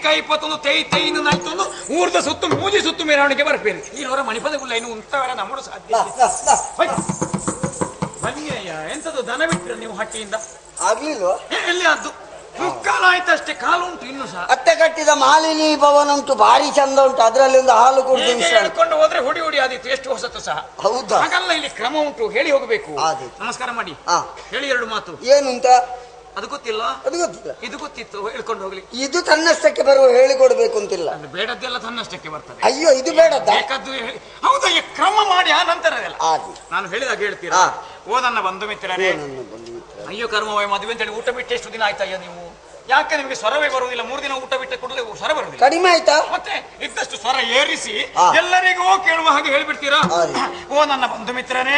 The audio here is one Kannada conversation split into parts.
ಕೈ ಇಪ್ಪತ್ತೊಂದು ತೈನು ನಾಯ್ತೊಂದು ಊರ್ದ ಸುತ್ತು ಮೂಜಿ ಸುತ್ತು ಮೆರವಣಿಗೆ ಬರ್ಬೇರಿ ನೀನವರ ಮಣಿಪದಗುಲ್ಲ ಇನ್ನು ಉಂಟವರ ನಮ್ಮಡು ಸಾಧ್ಯ ಬನ್ನಿ ಅಯ್ಯ ಎಂತದ್ದು ದನ ಬಿಟ್ರೆ ನೀವು ಹಟ್ಟಿಯಿಂದ ಆಗ್ಲಿಲ್ವಾ ಎಲ್ಲಿ ಅದು ಮುಕ್ಕಾಲ ಆಯ್ತಷ್ಟೇ ಕಾಲು ಉಂಟು ಇನ್ನು ಸಹ ಅತ್ತೆ ಕಟ್ಟಿದ ಮಾಲಿನಿ ಭವನ ಉಂಟು ಭಾರಿ ಚಂದ ಉಂಟು ಅದ್ರಲ್ಲಿ ಒಂದು ಹಾಲು ಕುಡಿದು ಹೇಳ್ಕೊಂಡು ಹೋದ್ರೆ ಹುಡಿ ಹುಡಿ ಆದಿತ್ತು ಎಷ್ಟು ಹೊಸತ್ತು ಸಹ ಹೌದಾ ಹಾಗಲ್ಲ ಇಲ್ಲಿ ಕ್ರಮ ಉಂಟು ಹೇಳಿ ಹೋಗಬೇಕು ನಮಸ್ಕಾರ ಮಾಡಿ ಹೇಳಿ ಎರಡು ಮಾತು ಏನಂತ ಅದು ಗೊತ್ತಿಲ್ಲ ಅದು ಗೊತ್ತಿಲ್ಲ ಇದು ಗೊತ್ತಿತ್ತು ಹೇಳ್ಕೊಂಡು ಹೋಗ್ಲಿ ಇದು ತನ್ನಷ್ಟಕ್ಕೆ ಬರುವ ಹೇಳಿಕೊಡ್ಬೇಕು ಅಂತಿಲ್ಲ ಬೇಡದ್ದೆಲ್ಲ ತನ್ನಷ್ಟಕ್ಕೆ ಬರ್ತದೆ ಅಯ್ಯೋ ಇದು ಬೇಡ ಬೇಕಾದ್ದು ಹೌದಾ ಕ್ರಮ ಮಾಡಿ ಆ ನಂತರ ನಾನು ಹೇಳಿದಾಗ ಹೇಳ್ತೀರಾ ಓ ನನ್ನ ಬಂಧು ಮಿತ್ರರೇ ಅಯ್ಯೋ ಕರ್ಮವೇ ಮದುವೆ ಅಂತ ಹೇಳಿ ಊಟ ಬಿಟ್ಟು ಎಷ್ಟು ದಿನ ಆಯ್ತಯ್ಯ ನೀವು ಯಾಕೆ ನಿಮಗೆ ಸ್ವರವೇ ಬರುವುದಿಲ್ಲ 3 ದಿನ ಊಟ ಬಿಟ್ಟ ಕೂಡಲೇ ಸ್ವರ ಬರುವುದಿಲ್ಲ ಕಡಿಮೆ ಆಯ್ತಾ ಮತ್ತೆ ಇದ್ದಷ್ಟು ಸ್ವರ ಏರಿಸಿ ಎಲ್ಲರಿಗೂ ಕೇಳುವ ಹಾಗೆ ಹೇಳ್ಬಿಡ್ತೀರಾ ಓ ನನ್ನ ಬಂಧು ಮಿತ್ರರೇ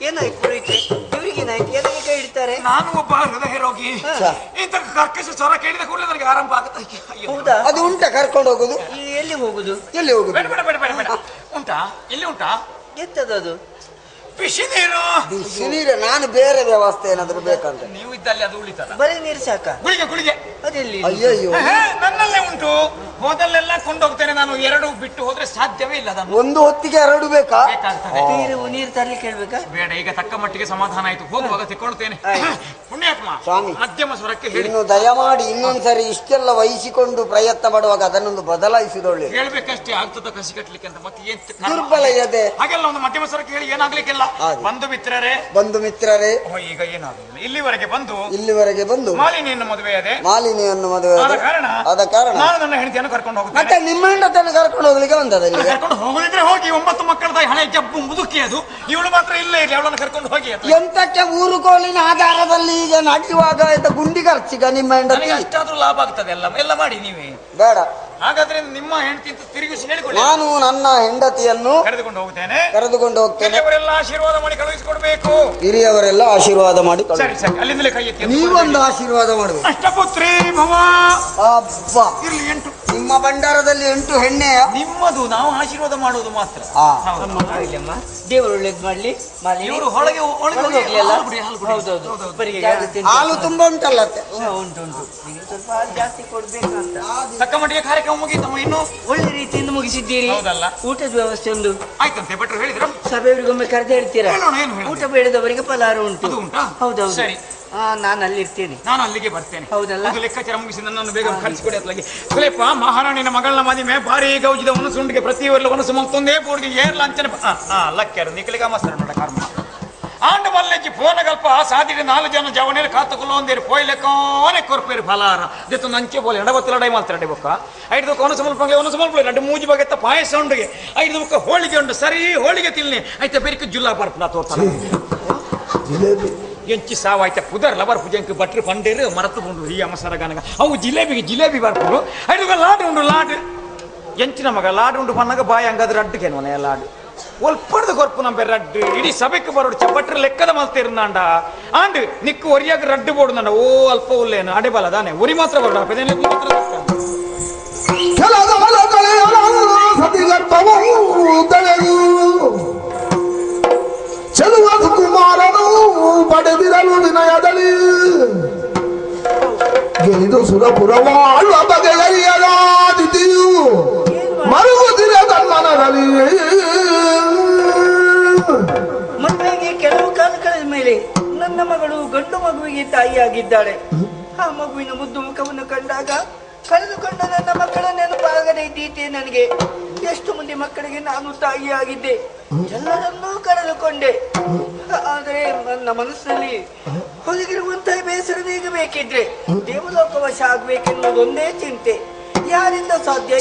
ಏನಾಯ್ತು ಇವರಿಗೇನಾಯ್ತು ಎದಕ್ಕೆ ಕೈ ಇಡ್ತಾರೆ ನಾನು ಒಬ್ಬ ಹೃದಯ ರೋಗಿ ಇಂತ ಕರ್ಕಶ ಸ್ವರ ಕೇಳಿದ ಕೂಡಲೇ ನನಗೆ ಆರಂಭ ಆಗುತ್ತೆ ಹೌದಾ ಅದು ಉಂಟಾ ಕರ್ಕೊಂಡು ಹೋಗುದು ಎಲ್ಲಿ ಹೋಗುದು ಬೇಡ ಬೇಡ ಬೇಡ ಬೇಡ ಬೇಡ ಉಂಟಾ ಇಲ್ಲಿ ಉಂಟಾ ಎಂತದದು ಬಿಸಿ ನೀರು ನಾನು ಬೇರೆ ವ್ಯವಸ್ಥೆ ಏನಾದ್ರು ಬೇಕಂತ ನೀವು ಇದ್ದಲ್ಲಿ ಅದು ಉಳಿತಲ್ಲ ಬರೀ ನೀರು ಸಾಕ ಗುಳಿಗೆ ಅದೆಲ್ಲಿ ಅಯ್ಯೋ ನನ್ನಲ್ಲೇ ಉಂಟು ಹೋದಲ್ಲೆಲ್ಲ ಕೊಂಡೋಗ್ತೇನೆ ನಾನು 2 ಬಿಟ್ಟು ಹೋದ್ರೆ ಸಾಧ್ಯವೇ ಇಲ್ಲ ಒಂದು ಹೊತ್ತಿಗೆ 2 ಬೇಕಾ ನೀರು ತರ್ಲಿಕ್ಕೆ ಹೇಳ್ಬೇಕಾ ಬೇಡ ಈಗ ತಕ್ಕ ಮಟ್ಟಿಗೆ ಸಮಾಧಾನ ಆಯ್ತು ಹೋಗುವಾಗ ತೆಕ್ಕೊಳ್ತೇನೆ ಪುಣ್ಯಾತ್ಮ ಸ್ವಾಮಿ ಮಧ್ಯಮ ಸ್ವರಕ್ಕೆ ಹೇಳಿ ಇನ್ನು ದಯಮಾಡಿ ಇನ್ನೊಂದ್ಸರಿ ಇಷ್ಟೆಲ್ಲ ವಹಿಸಿಕೊಂಡು ಪ್ರಯತ್ನ ಪಡುವಾಗ ಅದನ್ನೊಂದು ಬದಲಾಯಿಸಿದೊಳ್ಳೆ ಹೇಳ್ಬೇಕಷ್ಟೇ ಆಗ್ತದ ಕಸಿ ಕಟ್ಲಿಕ್ಕೆ ಅಂತ ಮತ್ತೆ ಏನ್ ದುರ್ಬಲ ಇದೆ ಹಾಗೆಲ್ಲ ಒಂದು ಮಧ್ಯಮ ಸ್ವರಕ್ಕೆ ಹೇಳಿ ಏನಾಗ್ಲಿಕ್ಕಿಲ್ಲ ಬಂಧು ಮಿತ್ರರೇ ಈಗ ಏನಾಗಲಿಲ್ಲ ಇಲ್ಲಿವರೆಗೆ ಬಂದು ಮಾಲಿನಿಯನ್ನು ಮದುವೆ ಆದ ಕಾರಣ ನಾನು ನನ್ನ ಹೆಂಡತಿಯನ್ನು ಕರ್ಕೊಂಡು ಹೋಗುತ್ತೇನೆ ಮತ್ತೆ ನಿಮ್ಮ ಹೆಂಡತಿಯನ್ನು ಕರ್ಕೊಂಡು ಹೋಗ್ಲಿಕ್ಕೆ ಬಂದದಲ್ಲಿ ಕರ್ಕೊಂಡು ಹೋಗದಿದ್ರೆ ಹೋಗಿ 9 ಮಕ್ಕಳದ ಹಣೆ ಜಬ್ಬು ಮುದುಕಿ ಅದು ಇವಳು ಮಾತ್ರ ಇಲ್ಲೇ ಇರಲಿ ಅವಳನ್ನು ಕರ್ಕೊಂಡು ಹೋಗಿ ಎಂತಕ್ಕೆ ಊರು ಕೋಲಿನ ಆಧಾರದಲ್ಲಿ ಈಗ ನಡೆಯುವಾಗ ಗುಂಡಿ ಖರ್ಚಿಗ ನಿಮ್ಮ ಹೆಂಡತಿ ಅಷ್ಟಾದ್ರೂ ಲಾಭ ಆಗ್ತದೆ ಎಲ್ಲ ಮಾಡಿ ನೀವೇ ಬೇಡ ಹಾಗಾದ್ರೆ ನಿಮ್ಮ ಹೆಂಡತಿ ತಿರುಗಿಸಿ ಹೇಳಿಕೊಳ್ಳಿ ನಾನು ನನ್ನ ಹೆಂಡತಿಯನ್ನು ಕರೆದುಕೊಂಡು ಹೋಗ್ತೇನೆ ಅವರೆಲ್ಲ ಆಶೀರ್ವಾದ ಮಾಡಿ ಕಳುಹಿಸಿಕೊಡ್ಬೇಕು ಹಿರಿಯವರೆಲ್ಲ ಆಶೀರ್ವಾದ ಮಾಡಿ ಸರಿ ಸರಿ ಅಲ್ಲಿಂದಲೇ ಕೈ ಎತ್ತಿ ನೀವೊಂದು ಆಶೀರ್ವಾದ ಮಾಡಬೇಕು ಅಷ್ಟಪುತ್ರಿ ಭವ ಅಬ್ಬಾ ಇರ್ಲಿ 8 ನಿಮ್ಮ ಭಂಡಾರದಲ್ಲಿ 8 ಹೆಣ್ಣೆಯ ನಿಮ್ಮದು ನಾವು ಆಶೀರ್ವಾದ ಮಾಡುವುದು ಮಾತ್ರ ದೇವರು ಒಳ್ಳೇದು ಮಾಡ್ಲಿ ಇವರು ಹೊಳಗೆ ಹಾಲು ತುಂಬಾ ಉಂಟಲ್ಲ ಉಂಟು ಸ್ವಲ್ಪ ಹಾಲು ಜಾಸ್ತಿ ಕೊಡ್ಬೇಕಂತ ತಕ್ಕ ಮಟ್ಟಿಗೆ ಕಾರ್ಯಕ್ರಮ ಮುಗಿತಮ್ಮ ಇನ್ನು ಒಳ್ಳೆ ರೀತಿಯಿಂದ ಮುಗಿಸಿದ್ದೀರಿ ಹೌದಲ್ಲ ಊಟದ ವ್ಯವಸ್ಥೆ ಒಂದು ಆಯ್ತಂತೆ ಭಟ್ರು ಹೇಳಿದ್ರು ಸಭೆಯವರಿಗೊಮ್ಮೆ ಕರೆದು ಹೇಳ್ತೀರಾ ಊಟ ಬೇಡದವರಿಗೆ ಫಲಾರ ಉಂಟು ಹೌದೌದು ಸರಿ ನಾನು ಅಲ್ಲಿರ್ತೇನೆ ನಾನು ಅಲ್ಲಿಗೆ ಬರ್ತೇನೆ ಹೌದಲ್ಲ ಒಂದು ಲೆಕ್ಕಾಚಾರ ಮುಗಿಸಿ ನನ್ನನ್ನು ಬೇಗ ಕಳಿಸಿಕೊಡಿ ಅತ್ಲಾಗಿ ಸುಲೇಪ ಮಹಾರಾಣಿನ ಮಗಳನ ಮದುವೆ ಭಾರಿ ಗೌಜಿದ ಉಣಸುಂಡಿಗೆ ಪ್ರತಿಯೊಲ್ಲ ಉಣಸು ಮತ್ತೊಂದೇ ಬೋರ್ಗೆ ಏರ್ ಲಾಂಛನ ಲಕ್ಕ್ಯಾರು ನಿಖಲಿಗ ಮಾಸ್ತರ ನೋಡ ಕರ್ಮ ಆಂಡ ಮಲ್ಲೆಜ್ಜಿ ಫೋನ ಗಲ್ಪ ಸಾಧಿಗೆ 4 ಜನ ಜವನೇರು ಕಾತುಕೊಳ್ಳೋಂದೇರು ಪೋಯ್ಲೆಕ್ಕೋನೆ ಕೊರ್ಪೇರು ಫಲಾರ ಜೊತೆ ನಂಚೆ ಬೋಲೆ ಎಡಬತ್ತಲಡೈ ಮಾಲ್ತಾಡೆ ಬೊಕ್ಕ 5 ಒಂದು ಸಮಲ್ಪಂಗೆ 2 ಮೂಜಿ ಬಗೆತ್ತ ಪಾಯಸ ಉಂಡಿಗೆ 5 ಬೊಕ್ಕ ಹೋಳಿಗೆ ಉಂಡು ಸರಿ ಹೋಳಿಗೆ ತಿನ್ನಿ ಆಯ್ತಾ ಬೇರಿಕೆ ಜುಲ್ಲಾ ಬರ್ಪನ ತೋರ್ತಾನೆ ಎಂಚಿ ಸಾವಾಯ್ತ ಪುದರ್ ಲವರ್ ಪೂಜೆಂಕ್ ಬಟ್ರು ಪಂಡೇರು ಮರತು ಬಂದು ಈ ಅಮಸರಗನಗ ಅವು ಜಿಲೇಬಿ ಬರ್ಪುಡು 5 ಲಾಡು ಉಂಡು ಲಾಡು ಎಂಚಿನ ಮಗ ಲಾಡು ಉಂಡು ಪನ್ನಾಗ ಬಾಯಿ ಹಂಗಾದ್ರೆ ಅಡ್ಡುಗೇನು ಮನೆಯ ಲಾಡು ಒಲ್ಪಡ್ದು ಕೊರ್ಪು ನಂಬೆ ರಡ್ಡು ಇಡೀ ಸಭೆಗೆ ಬರೋಡು ಚಪ್ಪಟ್ರ ಲೆಕ್ಕದ ಮಲ್ತಿರ್ನಾಂಡ ಆಂಡ್ ನಿಕ್ಕು ಒರಿಯಾಗ ರಡ್ಡು ಬೋಡು ನಂಡ ಓ ಅಲ್ಪ ಉಲ್ಲೇನು ಅಡೆಬಲ ದಾನೆ ಉರಿ ಮಾತ್ರ ಬರೋಡ ಚೆಲುವದು ಕುಮಾರನು ಪಡೆದಿರಲು ವಿನಯದಲ್ಲಿ ಗೆಲಿದು ಸುರಪುರವಾಳುವ ಬಗೆಯರಿಯಲಾದಿತಿಯು ಮರುಗುದಿರ ತನ್ಮನದಲ್ಲಿ ಮಕ್ಕಳಿಗೆ ಕೆಲವು ಕಾಲ ಕಳೆದ ಮೇಲೆ ನನ್ನ ಮಗಳು ಗಂಡು ಮಗುವಿಗೆ ತಾಯಿಯಾಗಿದ್ದಾಳೆ ಆ ಮಗುವಿನ ಮುದ್ದು ಮುಖವನ್ನು ಕಂಡಾಗ ಕಳೆದುಕೊಂಡ ನನ್ನ ಮಕ್ಕಳ ನೆನಪಾಗದೇ ಇದ್ದೀತೆ ನನಗೆ ಎಷ್ಟು ಮಂದಿ ಮಕ್ಕಳಿಗೆ ನಾನು ತಾಯಿಯಾಗಿದ್ದೆ ಎಲ್ಲರನ್ನೂ ಕಳೆದುಕೊಂಡೆ ಆದರೆ ನನ್ನ ಮನಸ್ಸಿನಲ್ಲಿ ಹೊರಗಿರುವಂತಹ ಬೇಸರ ನೀಗಬೇಕಿದ್ರೆ ದೇವಲೋಕವಶ ಆಗ್ಬೇಕೆನ್ನುವುದೊಂದೇ ಚಿಂತೆ ಯಾರಿಂದ ಸಾಧ್ಯ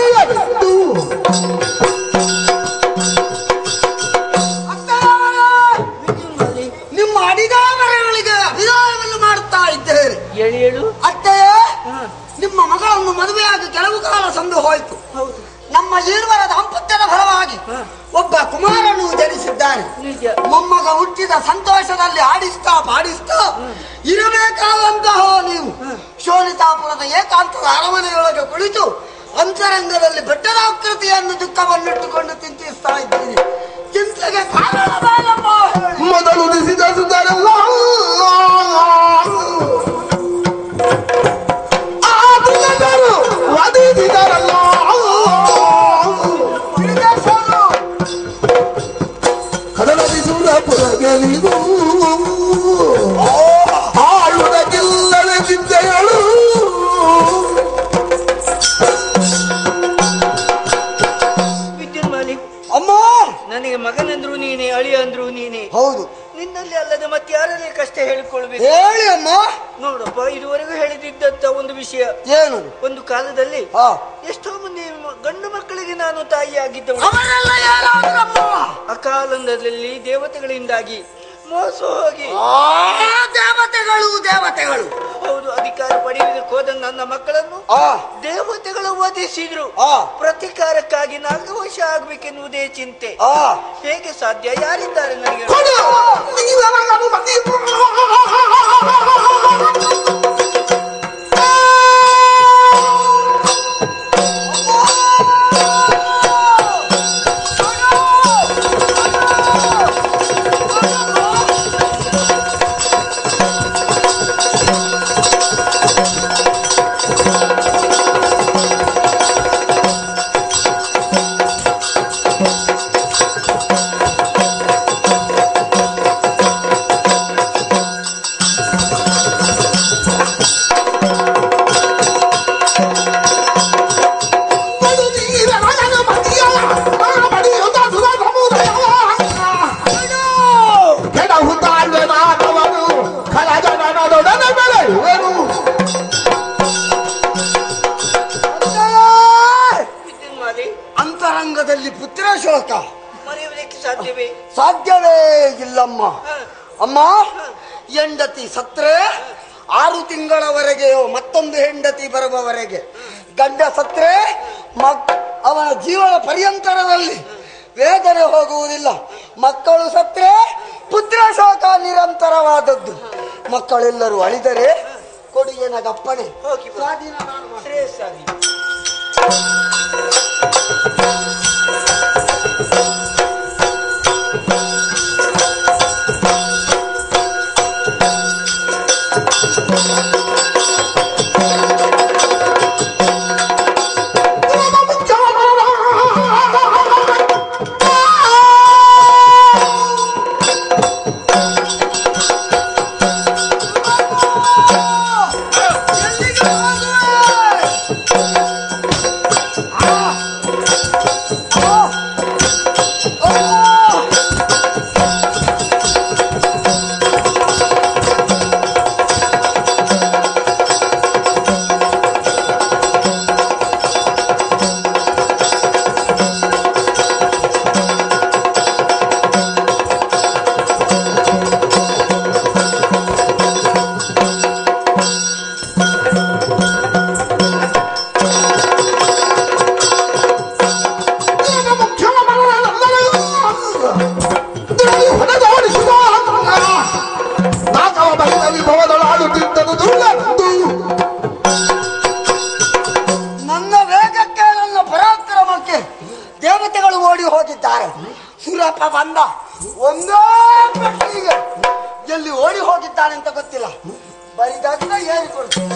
ಬಗೆಯಲಿದ್ದು ನಿಮ್ಮ ಅಡಿದಾಮರಗಳಿಗೆ ಅಭಿದಾನವನ್ನು ಮಾಡುತ್ತಾ ಇದ್ದೇನೆ. ಹೇಳು ಅತ್ತೆಯೇ, ನಿಮ್ಮ ಮಗಳನ್ನು ಮದುವೆಯಾಗಿ ಕೆಲವು ಕಾಲ ಸಂದು ಹೋಯಿತು. ನಮ್ಮ ಈರ್ವರ ದಾಂಪತ್ಯದ ಫಲವಾಗಿ ಒಬ್ಬ ಕುಮಾರನು ಜನಿಸಿದ್ದಾನೆ. ನಿಜ. ಮೊಮ್ಮಗ ಹುಟ್ಟಿದ ಸಂತೋಷದಲ್ಲಿ ಆಡಿಸ್ತಾ ಪಾಡಿಸ್ತಾ ಇರಬೇಕಾದಂತಹ ನೀವು ಶೋಣಿತಾಪುರದ ಏಕಾಂತದ ಅರಮನೆಯೊಳಗೆ ಕುಳಿತು ಅಂತರಂಗದಲ್ಲಿ ಬೆಟ್ಟದಾಕೃತಿಯನ್ನು ದುಃಖವನ್ನಿಟ್ಟುಕೊಂಡು ಚಿಂತಿಸ್ತಾ ಇದ್ದೀರಿ. ಚಿಂತೆಗೆ ಕಾರಣವೇನಮ್ಮ? ಮೊದಲು ದಿಸಿದ ಸುಧರಲ್ಲ ವಧಿಸಿದರಲ್ಲ ಕದಲದಿ ಸುರಪುರ ಗೆಲಿದು ಆಳುವುದಕ್ಕಿಲ್ಲದ ಚಿಂತೆಗಳು ವಿದ್ಯುನ್ಮಾಲಿ, ಅಮ್ಮ, ನನಗೆ ಮಗನಂದ್ರು ನೀನೆ, ಅಳಿಯ ಅಂದ್ರು ನೀನೆ. ಹೌದು. ನಿನ್ನಲ್ಲಿ ಅಲ್ಲದೆ ಮತ್ತೆ ಯಾರಲ್ಲಿ ಕಷ್ಟ ಹೇಳಿಕೊಳ್ಬೇಕು? ಹೇಳಿ ಅಮ್ಮ. ನೋಡಪ್ಪ, ಇದುವರೆಗೂ ಹೇಳಿದ್ದಂತ ಒಂದು ವಿಷಯ. ಏನು? ಒಂದು ಕಾಲದಲ್ಲಿ ಹಾ, ಎಷ್ಟೋ ಮಂದಿ ಗಂಡು ಮಕ್ಕಳಿಗೆ ನಾನು ತಾಯಿಯಾಗಿದ್ದವಳು. ಅವರೆಲ್ಲ ಯಾರಾದ್ರಮ್ಮ? ಅಕಾಲದಲ್ಲಿ ದೇವತೆಗಳಿಂದಾಗಿ ಮೋಸ ಹೋಗಿ ದೇವತೆಗಳು ದೇವತೆಗಳು ಹೌದು ಅಧಿಕಾರ ಪಡೆಯುವುದಕ್ಕೆ ಹೋದ ನನ್ನ ಮಕ್ಕಳನ್ನು ಆ ದೇವತೆಗಳು ವಧಿಸಿದ್ರು. ಆ ಪ್ರತಿಕಾರಕ್ಕಾಗಿ 4 ವರ್ಷ ಆಗ್ಬೇಕೆನ್ನುವುದೇ ಚಿಂತೆ. ಆ ಹೇಗೆ ಸಾಧ್ಯ? ಯಾರಿದ್ದಾರೆ ನನಗೆ? ಅಂತರಂಗದಲ್ಲಿ ಪುತ್ರ ಶೋಕ ಮರೆಯುವುದಕ್ಕೆ ಸಾಧ್ಯವೇ? ಸಾಧ್ಯವೇ ಇಲ್ಲಮ್ಮ. ಅಮ್ಮ, ಹೆಂಡತಿ ಸತ್ರೆ 6 ತಿಂಗಳವರೆಗೆಯೋ ಮತ್ತೊಂದು ಹೆಂಡತಿ ಬರುವವರೆಗೆ, ಗಂಡ ಸತ್ರೆ ಅವನ ಜೀವನ ಪರ್ಯಂತರದಲ್ಲಿ ವೇದನೆ ಹೋಗುವುದಿಲ್ಲ. ಮಕ್ಕಳು ಸತ್ರೆ ಪುತ್ರ ಶೋಕ ನಿರಂತರವಾದದ್ದು. ಮಕ್ಕಳೆಲ್ಲರೂ ಅಳಿದರೆ ಕೊಡುಗೆನ ಗಪ್ಪಣೆ ಹೋಗಿ ಬಾ. ಸ್ವಾಧೀನ ಮಾಡುವ ಶ್ರೇಯಸ್ಸಾಗಿ. ನನ್ನ ವೇಗಕ್ಕೆ, ನನ್ನ ಪರಾಕ್ರಮಕ್ಕೆ ದೇವತೆಗಳು ಓಡಿ ಹೋಗಿದ್ದಾರೆ. ಸುರಪ ಬಂದ ಒಂದೇ ಪೆಟ್ಟಿಗೆ ಎಲ್ಲಿ ಓಡಿ ಹೋಗಿದ್ದಾನೆ ಅಂತ ಗೊತ್ತಿಲ್ಲ. ಬರಿದಾಗ ಏರಿಕೊಡ್ತೀನಿ.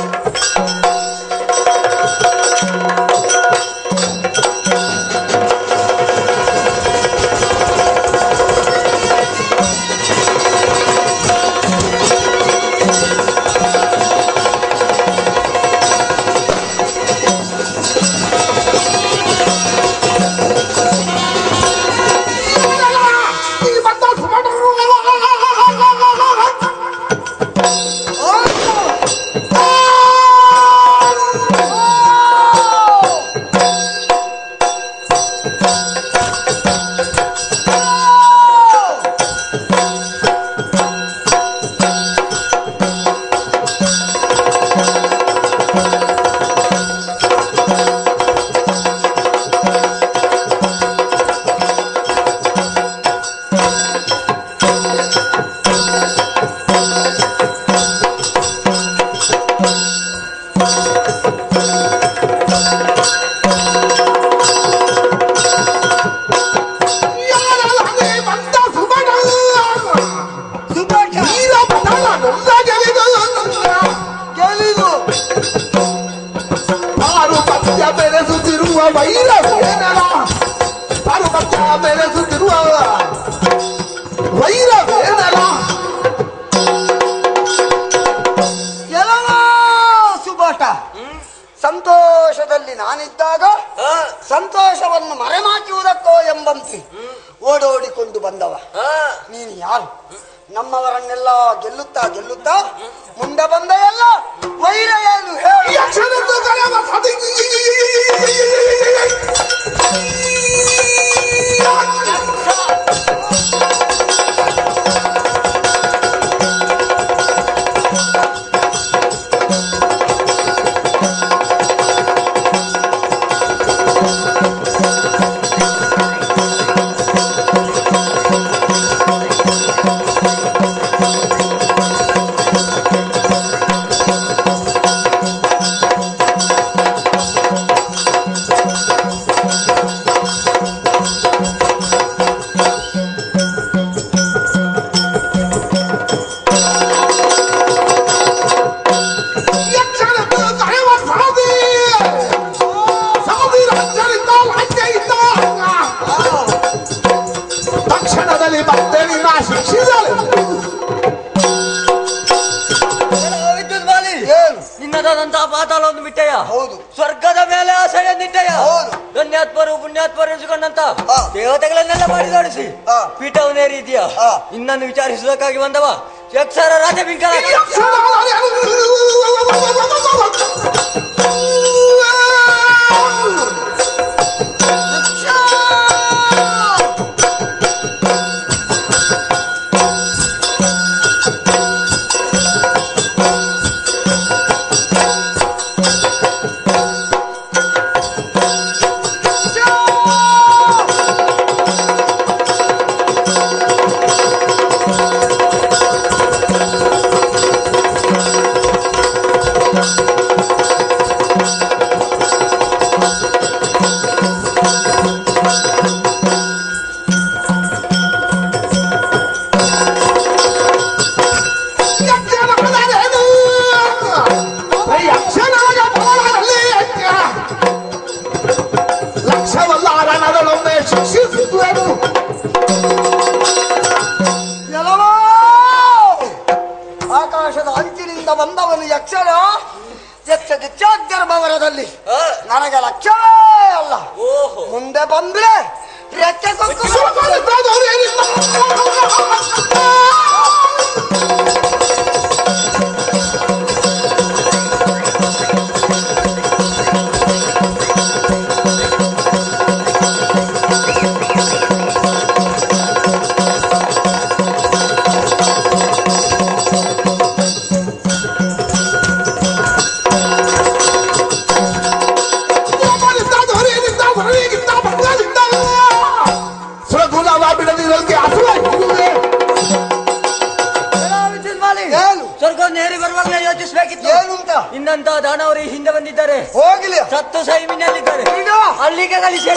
ಸಂತೋಷವನ್ನು ಮರೆಮಾಚುವುದಕ್ಕೋ ಎಂಬಂತೆ ಓಡೋಡಿಕೊಂಡು ಬಂದವ. ನೀನು ಯಾರು? ನಮ್ಮವರನ್ನೆಲ್ಲ ಗೆಲ್ಲುತ್ತಾ ಮುಂದೆ ಬಂದ ಎಲ್ಲ ವೈರ ಏನು ಹೇಳಿ? ನಿನ್ನದಾದಂತಹ ಪಾತಾಳವನ್ನು ಬಿಟ್ಟೆಯ. ಹೌದು. ಸ್ವರ್ಗದ ಮೇಲೆ ಆಸೆಯನ್ನಿಟ್ಟೆಯ. ಹೌದು. ಧನ್ಯಾತ್ಮರು ಪುಣ್ಯಾತ್ಮರು ಎನಿಸಿಕೊಂಡಂತ ದೇವತೆಗಳನ್ನೆಲ್ಲ ಮಾಡಿದಾಡಿಸಿ ಪೀಠವನ್ನೇರಿ ಇದೆಯಾ? ಇನ್ನನ್ನು ವಿಚಾರಿಸುವುದಕ್ಕಾಗಿ ಬಂದವ ಯಕ್ಷರ ರಾಜ ಬಿಂಕಲ. ಆಕಾಶದ ಅಂಚಿನಿಂದ ಬಂದವನು ಯಕ್ಷರ. ಯಕ್ಷಗರ್ಭವರದಲ್ಲಿ ನನಗೆ ಲಕ್ಷ್ಯವೇ ಅಲ್ಲ. ಮುಂದೆ ಬಂದ್ರೆ ರೆಕ್ಕೆ ಸ್ವರ್ಗವನ್ನೇರಿ ಬರುವಾಗಲೇ ಯೋಚಿಸಬೇಕಿತ್ತು. ಏನಂತ? ಇನ್ನಂತ ದಾನವರು ಹಿಂದೆ ಬಂದಿದ್ದಾರೆ. ಹೋಗಲಿ. ಸತ್ತು ಸೈಮಿನಲ್ಲಿದ್ದಾರೆ. ಅಲ್ಲಿಗೆ ಕಳಿಸಿ.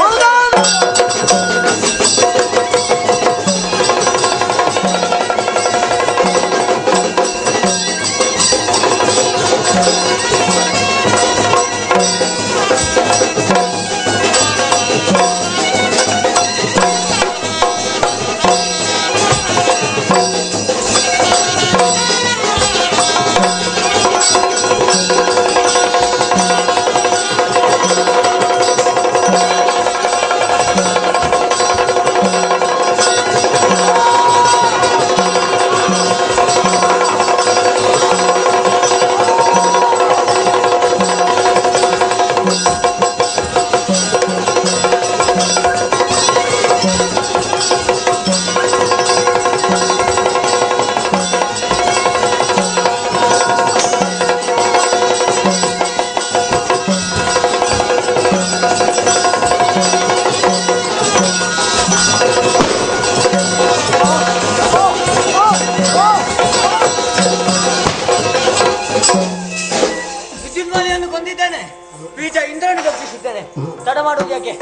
ಬೀಜ ಇಂದ್ರನಿಗೆ ಒಪ್ಪಿಸಿದ್ದೇನೆ. ತಡ ಮಾಡುವುದು ಯಾಕೆ?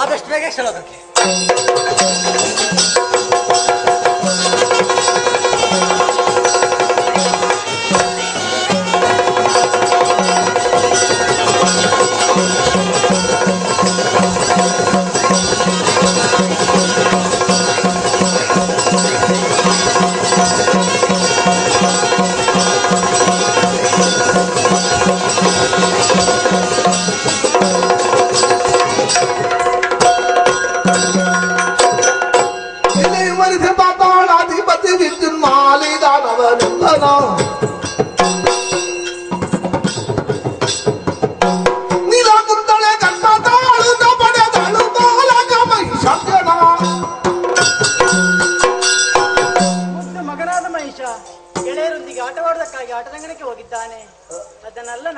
ಆದಷ್ಟು ಬೇಗ ಹೇಳೋದಕ್ಕೆ.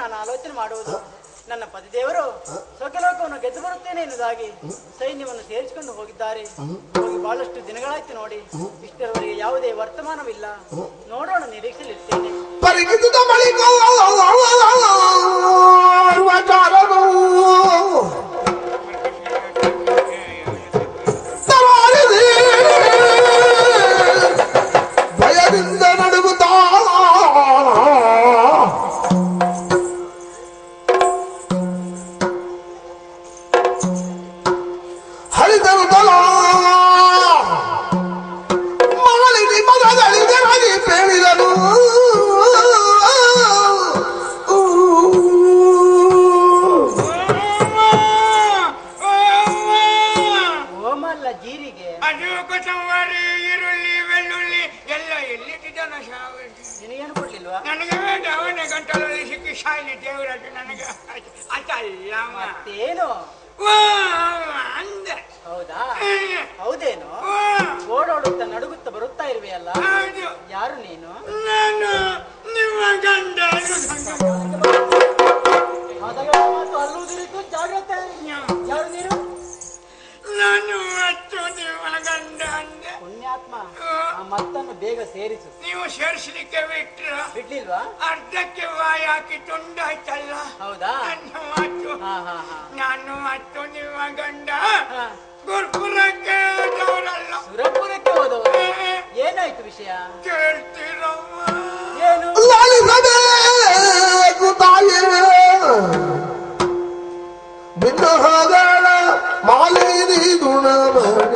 ನಾನು ಆಲೋಚನೆ ಮಾಡುವುದು. ನನ್ನ ಪತಿದೇವರು ಸ್ವರ್ಗಲೋಕವನ್ನು ಗೆದ್ದು ಬರುತ್ತೇನೆ ಎನ್ನುವುದಾಗಿ ಸೈನ್ಯವನ್ನು ಸೇರಿಸಿಕೊಂಡು ಹೋಗಿದ್ದಾರೆ. ಹೋಗಿ ಬಹಳಷ್ಟು ದಿನಗಳಾಯ್ತು ನೋಡಿ. ಇಷ್ಟರವರೆಗೆ ಯಾವುದೇ ವರ್ತಮಾನವಿಲ್ಲ. ನೋಡೋಣ, ನಿರೀಕ್ಷೆಯಲ್ಲಿರ್ತೇನೆ. ಭಯದಿಂದ ನಡುಗುತ್ತಾ ಹರಿದರು ತಲ ಮಾಲಿನಿ ಮಗಗಳಿದರಾಗಿ ಬೇಡಿದರು. ಓಮಲ್ಲ ಜೀರಿಗೆ ಅದು ಕೊತ್ತಂಬರಿ, ಈರುಳ್ಳಿ, ಬೆಳ್ಳುಳ್ಳಿ ಎಲ್ಲ ಎಲ್ಲಿಟ್ಟಿದ್ದಾನ ನಿನಗೇನು ಕೊಡ್ಲಿಲ್ವಾ? ನನಗೆ ಅವನ ಗಂಟಲಲ್ಲಿ ಸಿಕ್ಕಿ ಶಾಯಿಲಿ ದೇವರಾಜು ನನಗೆ ಅಲ್ಲ ಮತ್ತೇನು ಅಂದೆ. ಹೌದಾ? ಹೌದೇನು? ಓಡೋಡುತ್ತಾ ನಡುಗುತ್ತಾ ಬರುತ್ತಾ ಇರುವೆಯಲ್ಲ, ಯಾರು ನೀನು? ನಾನು ನಿಮ್ಮ ಗಂಡ. ಅಲ್ಲುವುದಿರಿತು, ಜಾಗ್ರತೆ. ಯಾರು ನೀನು? ನಾನು ಮತ್ತು ನಿಮ್ಮ ಗಂಡ ಅಂದೆ. ಪುಣ್ಯಾತ್ಮ, ಆ ಮತ್ತನ್ನು ಬೇಗ ಸೇರಿಸು. ನೀವು ಸೇರಿಸಲಿಕ್ಕೆ ಬಿಡ್ಲಿಲ್ವಾ? ಅರ್ಧಕ್ಕೆ ಬಾಯಿ ಹಾಕಿ ತುಂಡಾಯ್ತಲ್ಲ. ಹೌದಾ? ನನ್ನ ಮಾತು. ನಾನು ಮತ್ತು ನಿಮ್ಮ ಗಂಡ ಗುರುಪುರಕ್ಕೆ ಹೋದವರಲ್ಲ. ಸುರಪುರಕ್ಕೆ ಹೋದವರು? ಏನಾಯ್ತು ವಿಷಯ? ಕೇಳ್ತೀರಮ್ಮ? ಏನು? ಭಿನ್ನಗಳ ಮಾಲಿನಿ ಗುಣಮಣಿ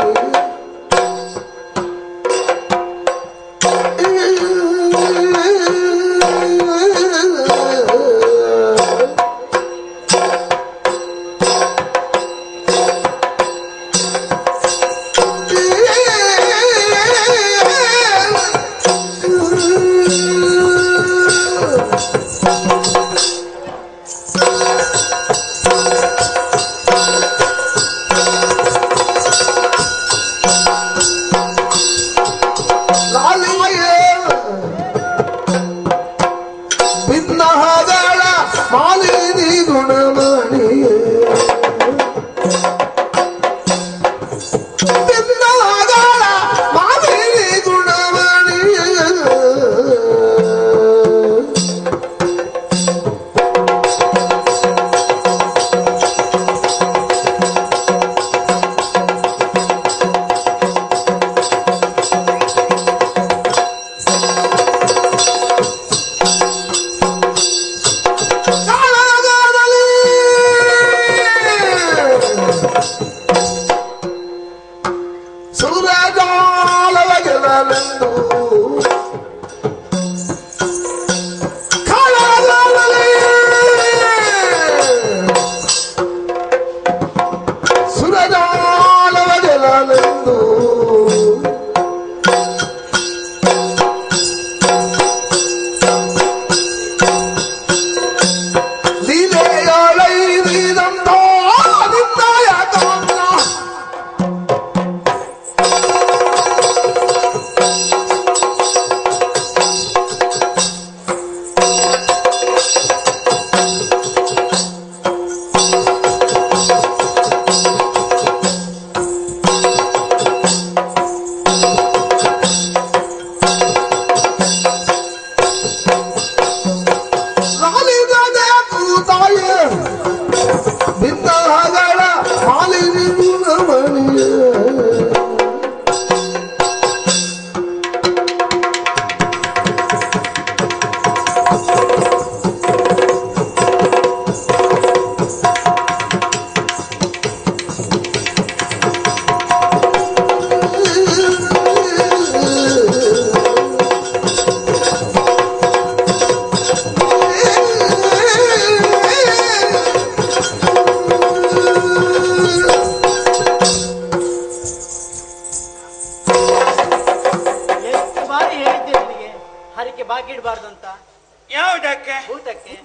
ಊಟಕ್ಕೆ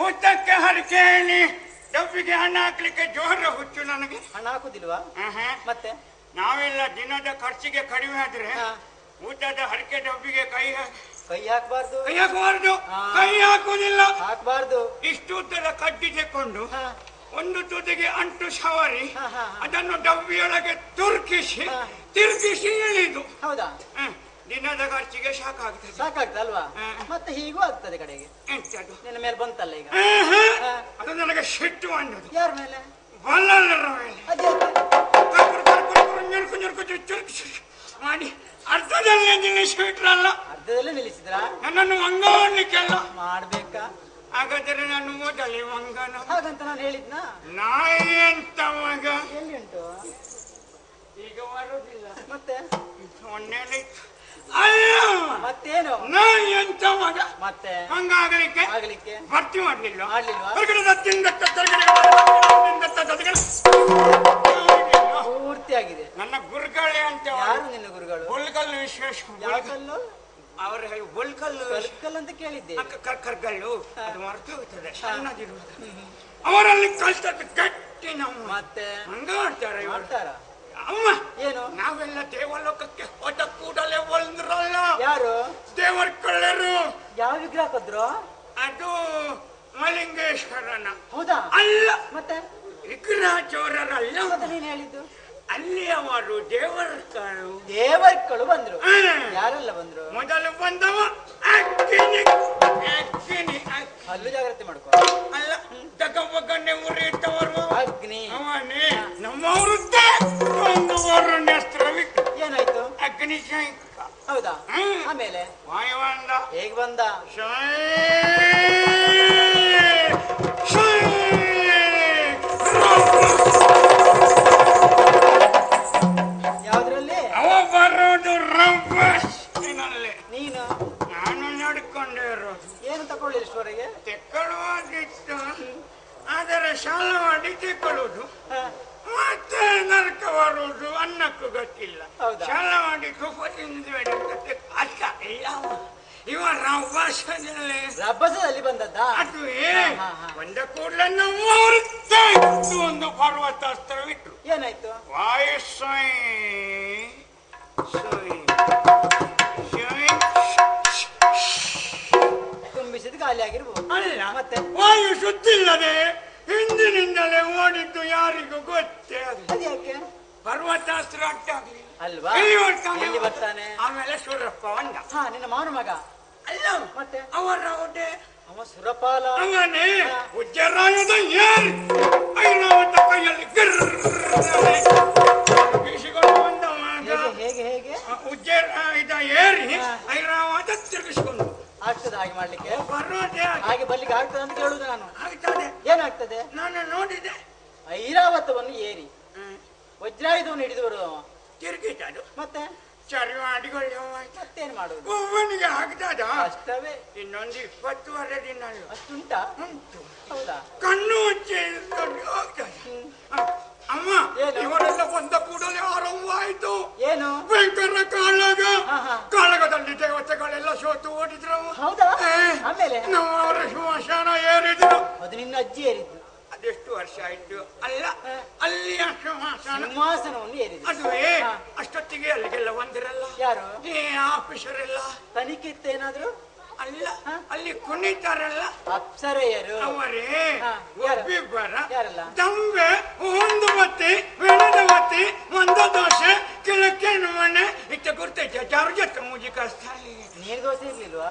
ಊಟಕ್ಕೆ ಹರಕೇನಿ ಡಬ್ಬಿಗೆ ಹಣ ಹಾಕ್ಲಿಕ್ಕೆ ಜೋರ ಹುಚ್ಚು ನನಗೆ. ಹಣ ಹಾಕುದಿಲ್ವಾ? ಮತ್ತೆ ನಾವೆಲ್ಲ ದಿನದ ಖರ್ಚಿಗೆ ಕಡಿಮೆ ಆದ್ರೆ ಊಟದ ಹರಕೆ ಡಬ್ಬಿಗೆ ಕೈ ಕೈ ಹಾಕ್ಬಾರ್ದು. ಕೈ ಹಾಕಬಾರ್ದು. ಹಾ. ಕೈ ಹಾಕುವುದಿಲ್ಲ. ಹಾಕ್ಬಾರ್ದು. ಇಷ್ಟು ಉದ್ದದ ಕಡ್ಡಿ ತೆಕ್ಕೊಂಡು ಹಾ. ಒಂದು ತುದಿಗೆ ಅಂಟು ಸವಾರಿ ಹಾ, ಹಾ, ಹಾ. ಅದನ್ನು ಡಬ್ಬಿಯೊಳಗೆ ತಿರುಗಿಸಿ ಎಳೆದು ಹೌದಾ? ದಿನದ ಖರ್ಚಿಗೆ ಸಾಕಾಗ್ತದೆ. ಸಾಕಾಗ್ತಲ್ವಾ? ಹಾ. ಮತ್ತೆ ಹೀಗೂ ಆಗ್ತದೆ ಕಡೆಗೆ. ಎಂತದು? ನಿನ್ನ ಮೇಲೆ ಬಂತಲ್ಲ ಈಗ. ಆಹಾ. ಅದು ನನಗೆ ಸಿಟ್ಟು ಅನ್ನೋದು. ಯಾರ ಮೇಲೆ? ಬಲ್ಲರ ಮೇಲೆ ಅದೇ ಮಾಡಿ ಅರ್ಥದಲ್ಲೇ ನಿಲ್ಲಿಸಿಬಿಟ್ರಲ್ಲ. ಅರ್ಧದಲ್ಲೇ ನಿಲ್ಲಿಸಿದ್ರ? ನನ್ನನ್ನು ಮಂಗ ಮಾಡ್ಲಿಕ್ಕೆಲ್ಲ ಮಾಡ್ಬೇಕಾ? ಹಾಗಾದ್ರೆ ನಾನು ಮೊದಲೇ ಮಂಗನ. ಹಾಗಂತ ನಾನು ಹೇಳಿದ್ನಾ? ನಾಯಿ ಎಂತ ಮಗ ಎಲ್ಲಿ ಉಂಟು ಈಗ ಬರುದಿಲ್ಲ. ಮತ್ತೆ ಮೊನ್ನೆ ಅಲ್ಲ ಮತ್ತೇನು? ನಾಯಿ ಎಂತ ಮಗ ಮತ್ತೆ ಮಂಗ ಆಗಲಿಕ್ಕೆ ಆಗ್ಲಿಕ್ಕೆ ಭರ್ತಿ ಮಾಡ್ಲಿಲ್ಲ. ಮಾಡ್ಲಿಲ್ವಾ? ಪೂರ್ತಿ ಆಗಿದೆ. ನನ್ನ ಗುರುಗಳೇ ಅಂತ ಯಾರು ನಿನ್ನ ಗುರುಗಳು? ಬೊಲ್ಕಲ್ಲು ವಿಶ್ವೇಶ. ಯಾವ ಕಲ್ಲು? ಅವರ ಬೊಲ್ಕಲ್ಲು ಕಲ್ಕಲ್ ಅಂತ ಕೇಳಿದ್ದೆ. ಕರ್ಕರ್ಗಲ್ಲು ಅದು ಮರೆತು ಹೋಗ್ತದೆ ಸಣ್ಣದಿರುವಾಗ. ಅವರಲ್ಲಿ ಕಲ್ತದ್ದು ಗಟ್ಟಿ ನಮ್ಮ ಮತ್ತೆ ಹಂಗ ಮಾಡ್ತಾರೆ ಇವರು. ಮಾಡ್ತಾರ? ಅಮ್ಮ ಏನು? ನಾವೆಲ್ಲ ದೇವಲೋಕಕ್ಕೆ ಹೋದ ಕೂಡಲೇ ಬಂದ್ರಲ್ಲ. ಯಾರು? ದೇವರ ಕೊಳ್ಳರು. ಯಾವ ವಿಗ್ರಹ ಕದ್ರು? ಅದು ಮಲಿಂಗೇಶ್ವರನ. ಹೌದಾ? ಅಲ್ಲ, ಮತ್ತೆ ವಿಗ್ರಹ ಚೋರರಲ್ಲ. ಮತ್ತೆ ನೀನ್ ಹೇಳಿದ್ದು ಅಲ್ಲಿ ಅವರು ದೇವರ ಕಳು. ದೇವರ್ಗಳು ಬಂದ್ರು. ಯಾರೆಲ್ಲ ಬಂದ್ರು? ಮೊದಲು ಬಂದವ ಅಗ್ನಿ. ಅಗ್ನಿ ಅಲ್ಲೂ ಜಾಗ್ರತೆ ಮಾಡ್ಕೊ. ಅಲ್ಲ, ತಗೊಂಬಗನ್ನೆ ಮುರಿಯುತ್ತವರು ಅಗ್ನಿ. ಅವನೇ ನಮ್ಮವರು ಒಂದು ವರ್ಣಸ್ತ್ರವಿತ್ತು. ಏನಾಯ್ತು? ಅಗ್ನಿ ಶಂಕ. ಹೌದಾ? ಆಮೇಲೆ ವಾಯುವಂದ ಹೇಗ್ ಬಂದ? ಯಾವ್ದ್ರಲ್ಲಿ? ಅವ ಬರೋದು ರಂಪಲ್ಲಿ. ನೀನು? ನಾನು ನಡ್ಕೊಂಡೇ ಇರೋದು. ಏನು ತಕೊಳ್ಳಿ ಇಷ್ಟವರೆಗೆ? ತೆಕ್ಕಳುವಾಗಿತ್ತು, ಆದರೆ ಸಾಲ ಮಾಡಿ ತೆಕ್ಕಳುವುದು ಹ. ಮತ್ತೆ ನರಕ ಬರುವುದು ಅನ್ನಕ್ಕೂ ಗೊತ್ತಿಲ್ಲ. ಹೌದಾ? ಸಾಲ ಮಾಡಿ ಅಷ್ಟ ಇವ ರಭಸದಲ್ಲಿ ರಭಸದಲ್ಲಿ ಬಂದದ್ದಾ? ಅದು ಹಾ. ಬಂದ ಕೂಡಲೇ ನಮ್ಮವರು ಒಂದು ಪರ್ವತಾಸ್ತ್ರವಿಟ್ಟು. ಏನಾಯ್ತು? ವಾಯು ಸ್ವಯ್ ತುಂಬಿಸಿದ ಖಾಲಿ ಆಗಿರ್ಬೋದು. ಅಲ್ಲ, ಮತ್ತೆ ವಾಯು ಸುತ್ತಿಲ್ಲದೆ ಹಿಂದಿನಿಂದಲೇ ಓಡಿದ್ದು ಯಾರಿಗೂ ಗೊತ್ತೇ ಆಗಲಿಲ್ಲ. ಅದ್ಯಾಕೆ? ಪರ್ವತಾಸ್ತ್ರ ಅಟ್ಟಾಗ್ಲಿ ಅಲ್ವಾ? ಎಲ್ಲಿ ಬರ್ತಾನೆ? ಆಮೇಲೆ ಸೂರಪ್ಪ ಬಂದ. ಹಾ, ನಿನ್ನ ಮಾವನ ಮಗ. ಅಲ್ಲ, ಮತ್ತೆ ಅವರ ಒಡೆ ಅವ ಸುರಪಾಲ. ಅವನೇ ಉಜ್ಜರಾಯದ ಏರಿ ಐರಾವತ ಕೈಯಲ್ಲಿ ಬೀಸಿಕೊಂಡು ಬಂದ ಮಗ. ಹೇಗೆ ಹೇಗೆ? ಉಜ್ಜರಾಯದ ಏರಿ ಐರಾವತ ತಿರುಗಿಸಿಕೊಂಡು ಆಗ್ತದೆ ಹಾಗೆ ಮಾಡ್ಲಿಕ್ಕೆ? ಬರೋದೇ ಹಾಗೆ ಬರ್ಲಿಕ್ಕೆ ಆಗ್ತದೆ ಅಂತ ಕೇಳುದು ನಾನು. ಆಗ್ತದೆ. ಏನಾಗ್ತದೆ? ನಾನು ನೋಡಿದೆ. ಐರಾವತವನ್ನು ಏರಿ ವಜ್ರಾಯುಧವನ್ನು ಹಿಡಿದು ಬರುದವ. ತಿರುಗಿತದು. ಮತ್ತೆ ಚರಿವಾಡಿಗಳು ಮತ್ತೇನ್ ಮಾಡುದು? ಒಬ್ಬನಿಗೆ ಆಗ್ತದ? ಅಷ್ಟವೇ. ಇನ್ನೊಂದು 20 ವರ್ಷ ಅಷ್ಟುಂಟಾ? ಉಂಟು. ಹೌದಾ? ಕಣ್ಣು ಮುಚ್ಚಿ ಹೋಗ್ತದೆ. ಅಮ್ಮ, ಇವರೆಲ್ಲ ಬಂದ ಕೂಡಲೇ ಆರಂಭ ಆಯ್ತು. ಏನು? ಭಯಂಕರ ಕಾಳಗ. ಹಾ. ಕಾಳಗದಲ್ಲಿ ದೇವತೆಗಳೆಲ್ಲ ಸೋತು ಓಡಿದ್ರು. ಹೌದಾ? ಆಮೇಲೆ ನಮ್ಮವರ ಶ್ಮಶಾನ ಏರಿದ್ರು. ಅದು ನಿನ್ನ ಅಜ್ಜಿ ಏರಿದ್ದು. ಅದೆಷ್ಟು ವರ್ಷ ಆಯ್ತು? ಅಲ್ಲ, ಅಲ್ಲಿಯ ಶ್ಮಶಾನ ಸಿಂಹಾಸನವನ್ನು ಏರಿದ್ದು. ಅದುವೇ ಅಷ್ಟೊತ್ತಿಗೆ ಅಲ್ಲಿಗೆಲ್ಲ ಬಂದಿರಲ್ಲ. ಯಾರು? ಆಫೀಸರ್ ಎಲ್ಲ. ತನಿಖೆ ಇತ್ತೇನಾದ್ರು? ಅಲ್ಲ, ಅಲ್ಲಿ ಕುಣಿತಾರಲ್ಲ ಅಪ್ಸರೆಯರು. ಅವರೇ ಒಬ್ಬಿಬ್ಬರ. ಯಾರಲ್ಲ? ದಂಬೆ, ಒಂದು ಬತ್ತಿ, ಬೆಳೆದ ಬತ್ತಿ, ಒಂದ ದೋಸೆ, ಕೆಳಕ್ಕೆ ಮನೆ ಇಷ್ಟ ಗುರ್ತೈತೆ. ಜಾರು ಜೊತೆ ಮುಜಿ ಕಷ್ಟ. ನೀರು ದೋಸೆ ಇರ್ಲಿಲ್ವಾ?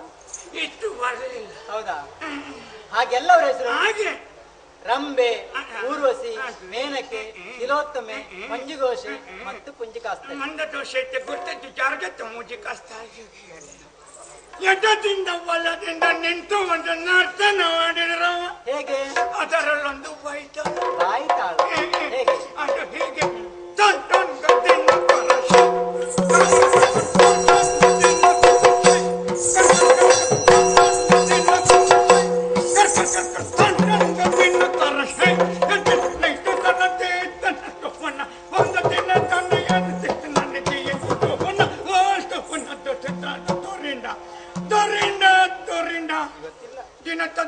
ಇಷ್ಟು ಬರಲಿಲ್ಲ. ಹೌದಾ? ಹಾಗೆಲ್ಲ ಅವ್ರ ಹೆಸರು ಹಾಗೆ ರಂಬೆ, ಊರ್ವಶಿ, ಮೇನಕೆ, ತಿಲೋತ್ತಮೆ, ಮಂಜುಘೋಷೆ ಮತ್ತು ಪುಂಜಿಕಾಸ್ತ. ಮಂದ ದೋಸೆ ಇತ್ತೆ ಗುರ್ತೈತೆ. ಜಾರು ಜೊತೆ ಮುಜಿ ಕಷ್ಟ. ಎಡದಿಂದ ಬಲದಿಂದ ನಿಂತು ಒಂದು ನರ್ತನ ಮಾಡಿದ್ರವ. ಹೇಗೆ? ಅದರಲ್ಲೊಂದು ಬೈತಾಳ. ಬಾಯ್ತಾಳ. ಹೇಗೆ? ಅದು ಹೀಗೆ ಟನ್ ಟನ್ ಗದ್ದಿನ ಕರಶ.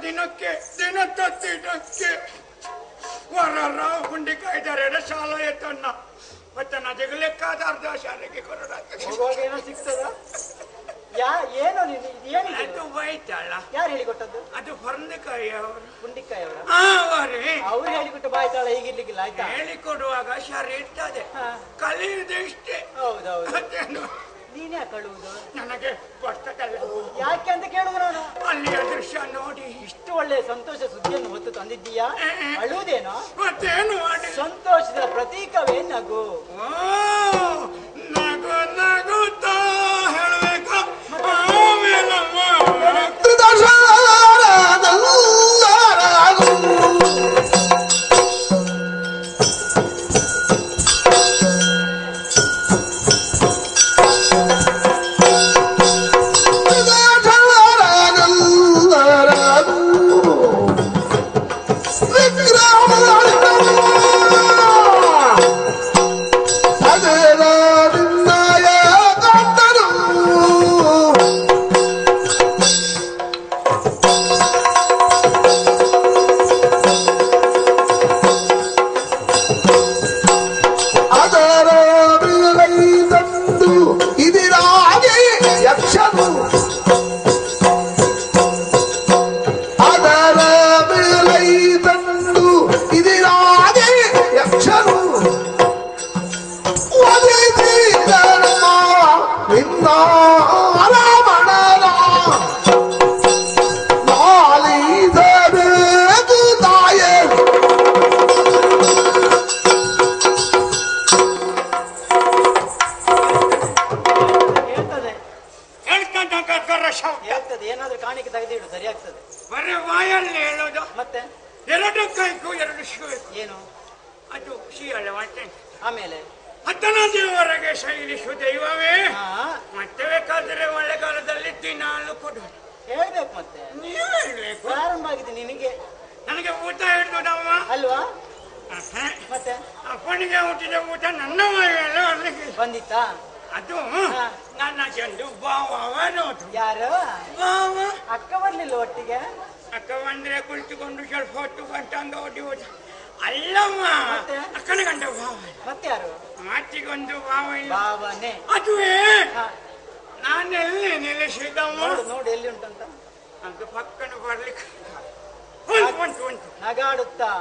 ದಿನಕ್ಕೆ ವರರ ಹುಂಡಿ ಕಾಯ್ದಾರೆ ಶಾಲ ಎತ್ತನ್ನ ಮತ್ತೆ ನದಿಗೆ ಲೆಕ್ಕಾದ ಅರ್ಧ ಶಾಲೆಗೆ ಕೊರಡ ಹೋಗುವಾಗ ಏನೋ ಸಿಗ್ತದ? ಏನೋ ನೀನು ಏನಿದೆ? ಅದು ಬಾಯ್ತಾಳ. ಯಾರು ಹೇಳಿಕೊಟ್ಟದ್ದು? ಅದು ಹೊರನಕಾಯಿ ಅವರು. ಪುಂಡಿಕಾಯಿ ಅವರ? ಅವರೇ ಅವ್ರು ಹೇಳಿಕೊಟ್ಟ ಬಾಯ್ತಾಳ ಹೀಗಿರ್ಲಿಕ್ಕಿಲ್ಲ ಆಯ್ತಾ? ಹೇಳಿಕೊಡುವಾಗ ಸರಿ ಇರ್ತದೆ, ಕಲಿಯುವುದು ಇಷ್ಟೇ. ಹೌದೌದು. ನೀನೇ ಕಳುವುದು? ನನಗೆ ಗೊತ್ತಲ್ಲ. ಯಾಕೆ ಅಂತ ಕೇಳುದು ನಾನು. ಅಲ್ಲಿಯ ದೃಶ್ಯ ನೋಡಿ ಇಷ್ಟು ಒಳ್ಳೆ ಸಂತೋಷ ಸುದ್ದಿಯನ್ನು ಹೊತ್ತು ತಂದಿದ್ದೀಯಾ? ಅಳುವುದೇನೋ? ಮತ್ತೇನು ಮಾಡಿ? ಸಂತೋಷದ ಪ್ರತೀಕವೇ ನಗು. ನಗು ನಗುತ್ತಾ ಹೇಳಬೇಕು. ಏನಾದ್ರೂ ಕಾಣಿಕೆ ತೆಗೆದಿಡು, ಸರಿ ಆಗ್ತದೆ. ಬರೀ ವಾಯಲ್ಲಿ ಹೇಳೋದು. ಮತ್ತೆ ಎರಡು ಕೈಗೂ ಎರಡು ಶೂ. ಏನು ಅದು ಶೀಯಲ್ಲ ಮತ್ತೆ. ಆಮೇಲೆ 10ನೇ ದೇವರೆಗೆ ಶೈಲಿಸು ದೈವವೇ. ಮತ್ತೆ ಬೇಕಾದರೆ ಒಳ್ಳೆ ಕಾಲದಲ್ಲಿ ದಿನಾಲು ಕೊಡು. ಹೇಳ್ಬೇಕು. ಮತ್ತೆ ನೀವು ಹೇಳ್ಬೇಕು. ಪ್ರಾರಂಭ ಆಗಿದೆ ನಿನಗೆ. ನನಗೆ ಊಟ ಹಿಡಿದಮ್ಮ ಅಲ್ವಾ? ಮತ್ತೆ ಅಪ್ಪನಿಗೆ ಹುಟ್ಟಿದ ಊಟ ನನ್ನ ಮೈಯಲ್ಲ ಅಲ್ಲಿಗೆ ಬಂದಿತ್ತಾ? ಅದು ನನ್ನ ಚಂದು ಬಾವನೋದು. ಯಾರು? ಬಾವ. ಅಕ್ಕ ಬರ್ಲಿಲ್ಲ ಒಟ್ಟಿಗೆ? ಅಕ್ಕ ಬಂದ್ರೆ ಕುಳಿತುಕೊಂಡು ಸ್ವಲ್ಪ ಹೊತ್ತು ಗಂಟಂಗ ಹೊಡಿ ಹೋದ. ಅಲ್ಲಮ್ಮ, ಅಕ್ಕನ ಗಂಡ ಬಾವ. ಮತ್ತೆ ಯಾರು? ಮಾತಿಗೊಂದು ಬಾವ ಇಲ್ಲ. ಬಾವನೇ. ಅದುವೇ ನಾನೆಲ್ಲಿ ನಿಲ್ಲಿಸಿದಮ್ಮ. ನೋಡಿ ಎಲ್ಲಿ ಉಂಟಂತ. ಅದು ಪಕ್ಕನ ಬರ್ಲಿಕ್ಕೆ ಉಂಟು ನಗಾಡುತ್ತಾ.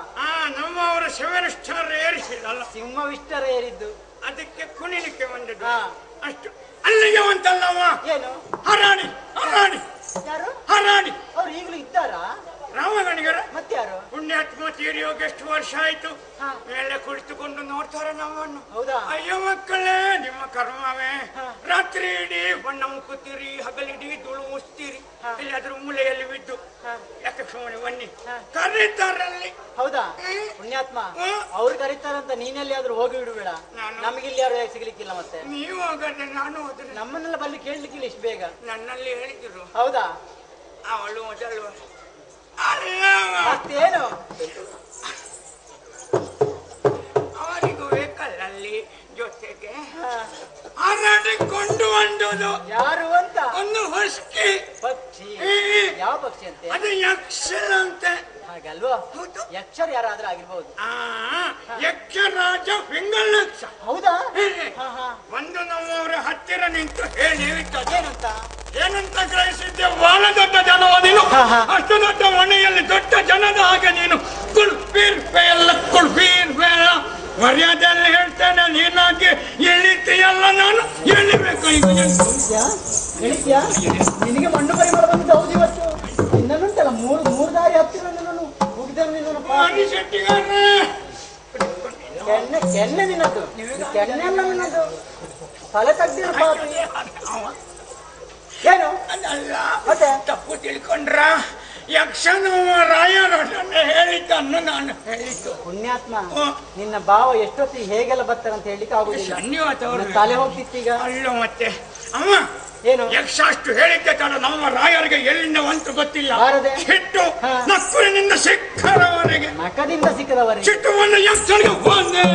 ನಮ್ಮವರ 7 ಸ್ಟಾರ್ ಏರಿಸಿದಲ್ಲ, ಸಿಂಹವಿಷ್ಟರ ಏರಿದ್ದು. ಅದಕ್ಕೆ ಕುಣಿಲಿಕ್ಕೆ ಬಂದದ್ದು ಅಷ್ಟು. ಅಲ್ಲಿಗೆ ಉಂಟಲ್ಲಮ್ಮ. ಏನು? ಹರಾಣಿ. ಹರಾಣಿ. ಯಾರು? ಹರಾಣಿ. ಅವ್ರು ಈಗಲೂ ಇದ್ದಾರಾ? ರಾಮಗಣಿಗರ. ಮತ್ತೆ ಯಾರು? ಪುಣ್ಯಾತ್ಮ ತೀರಿ ಹೋಗಿ ಎಷ್ಟು ವರ್ಷ ಆಯ್ತು. ಮೇಲೆ ಕುಳಿತುಕೊಂಡು ನೋಡ್ತಾರೆ ನಮ್ಮನ್ನು. ಹೌದಾ? ಅಯ್ಯೋ ಮಕ್ಕಳೇ, ನಿಮ್ಮ ಕರ್ಮವೇ. ರಾತ್ರಿ ಇಡೀ ಬಣ್ಣ ಮುಕ್ಕುತ್ತೀರಿ, ಹಗಲಿಡೀ ಧೂಳು ಮುಸ್ತೀರಿ. ಎಲ್ಲಾದ್ರೂ ಮೂಲೆಯಲ್ಲಿ ಬಿದ್ದು ಯಾಕೆ ಸುಮ್ಮನೆ ಬನ್ನಿ ಕರೀತಾರಲ್ಲಿ. ಹೌದಾ? ಪುಣ್ಯಾತ್ಮ ಅವ್ರು ಕರೀತಾರಂತ ನೀನೆಲ್ಲಿ ಆದ್ರೂ ಹೋಗಿ ಬಿಡುಬೇಡ. ನಮಗಿಲ್ಲಿ ಯಾರು ಸಿಗ್ಲಿಕ್ಕಿಲ್ಲ. ಮತ್ತೆ ನೀವು ಹೋಗದೆ ನಾನು ಹೋದ್ರೆ ನಮ್ಮನ್ನೆಲ್ಲ ಬಲ್ಲಿ ಕೇಳಲಿಕ್ಕಿಲ್ಲ ಇಷ್ಟು ಬೇಗ. ನನ್ನಲ್ಲಿ ಹೇಳಿದ್ರು. ಹೌದಾ? ಅವಳು ಮೊದಲು ಮತ್ತೇನು? ಅವರಿಗೂ ಬೇಕಲ್ಲಲ್ಲಿ ಜೊತೆಗೆ ಹಾರಾಡಿಕೊಂಡು ಬಂದುದು. ಯಾರು ಅಂತ? ಒಂದು ಹಸ್ಕಿ ಪಕ್ಷಿ. ಯಾವ ಪಕ್ಷಿ ಅಂತೆ? ಅದು ಯಕ್ಷರ ಅಂತೆ. ಹಾಗಲ್ವಾ? ಯಕ್ಷರು ಯಾರಾದ್ರೂ ಆಗಿರ್ಬಹುದು. ಯಕ್ಷರಾಜ ಪಿಂಗಲ್ ಯಕ್ಷ. ಹೌದಾ? ಒಂದು ನಮ್ಮವರ ಹತ್ತಿರ ನಿಂತು ಹೇಳಿ ಏನಂತ ಏನಂತ ಗ್ರಹಿಸಿದ್ದೆ. ಬಹಳ ದೊಡ್ಡ ಜನವ ನೀನು. ಅಷ್ಟು ದೊಡ್ಡ ಮನೆಯಲ್ಲಿ ದೊಡ್ಡ ಜನದ ಹಾಗೆ ನೀನು ಕುಲ್ಫೀರ್ ಎಲ್ಲ ಕುಲ್ಫೀರ್ ಮರ್ಯಾದೆಯಲ್ಲಿ ಹೇಳ್ತೇನೆ. ನೀನಾಗಿ ಎಳಿತೀಯಲ್ಲ, ನಾನು ಎಳಿಬೇಕು. ಈಗ ನಿನಗೆ ಮಣ್ಣು ಪರಿಮಳ ಬಂದಿದ್ದು ಹೌದು. ಇವತ್ತು ಇನ್ನುಂಟಲ್ಲ ಮೂರು ದಾರಿ ಹತ್ತಿರ ನಾನು ಕೆನ್ನೆ ನಿನ್ನದು. ಕೆನ್ನೆಲ್ಲ ನಿನ್ನದು. ತಲೆ ತಗ್ದಿರ ಪಾಪಿ. ಏನು? ಮತ್ತೆ ತಪ್ಪು ತಿಳ್ಕೊಂಡ್ರ? ಯಕ್ಷನು ರಾಯರೊಡನೆ ಹೇಳಿದ್ದನ್ನು ನಾನು ಹೇಳಿದ್ದು. ಪುಣ್ಯಾತ್ಮ, ನಿನ್ನ ಭಾವ ಎಷ್ಟೊತ್ತಿಗೆ ಹೇಗೆಲ್ಲ ಬರ್ತಾರಂತ ಹೇಳಿಕ್ಕೆ ಆಗುದಿಲ್ಲ. ತಲೆ ಹೋಗ್ತಿತ್ತೀಗ. ಅಲ್ಲೋ ಮತ್ತೆ ಅಮ್ಮ, ಏನು? ಯಕ್ಷ ಅಷ್ಟು ಹೇಳಿದ್ದೆ ತಡ ನಮ್ಮ ರಾಯರಿಗೆ ಎಲ್ಲಿಂದ ಬಂತು ಗೊತ್ತಿಲ್ಲ. ಸಿಟ್ಟು ನಕ್ಕುಳಿನಿಂದ ಸಿಕ್ಕರವರೆಗೆ, ನಖದಿಂದ ಸಿಕ್ಕದವರೆಗೆ ಸಿಟ್ಟುವನ್ನು ಯಕ್ಷನಿಗೆ ಒಂದೇ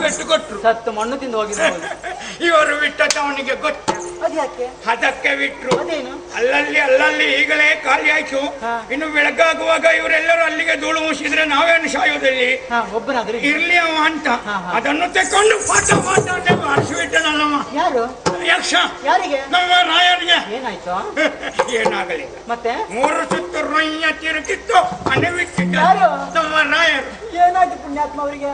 ಬೆಟ್ಟು ಕೊಟ್ಟರು. ಸತ್ತು ಮಣ್ಣು ತಿಂದು ಹೋಗಿದ್ರು. ಇವರು ಬಿಟ್ಟವನಿಗೆ ಗೊತ್ತು. ಅದ್ಯಾಕೆ? ಅದಕ್ಕೆ ಬಿಟ್ರು. ಅದೇನು? ಅಲ್ಲಲ್ಲಿ ಈಗಲೇ ಖಾಲಿ ಆಯ್ತು. ಇನ್ನು ಬೆಳಗಾಗುವಾಗ ಇವರೆಲ್ಲರೂ ಅಲ್ಲಿಗೆ ಧೂಳು ಮುಸಿದ್ರೆ ನಾವೇನು ಸಾಯೋದಲ್ಲಿ? ಒಬ್ಬನಾದ್ರೂ ಇರ್ಲಿ ಅವ ಅಂತ ಅದನ್ನು ತೆಕ್ಕೊಂಡು ಪಾಠ ಮಾಡಿಸ್ಬಿಟ್ಟನಲ್ಲಮ್ಮ. ಯಾರು? ಯಕ್ಷ ಯಾರಿಗೆ? ನಮ್ಮ ರಾಯರಿಗೆ. ಏನಾಯ್ತು? ಏನಾಗಲಿಲ್ಲ. ಮತ್ತೆ 3 ಸುತ್ತು ರೊಯ್ಯ ತಿರುಗಿತ್ತು ಅನವಿಕ್ಕಿದ್ದ ಯಾರು? ನಮ್ಮ ರಾಯರು. ಏನಾಯ್ತು ಪುಣ್ಯಾತ್ಮ ಅವರಿಗೆ?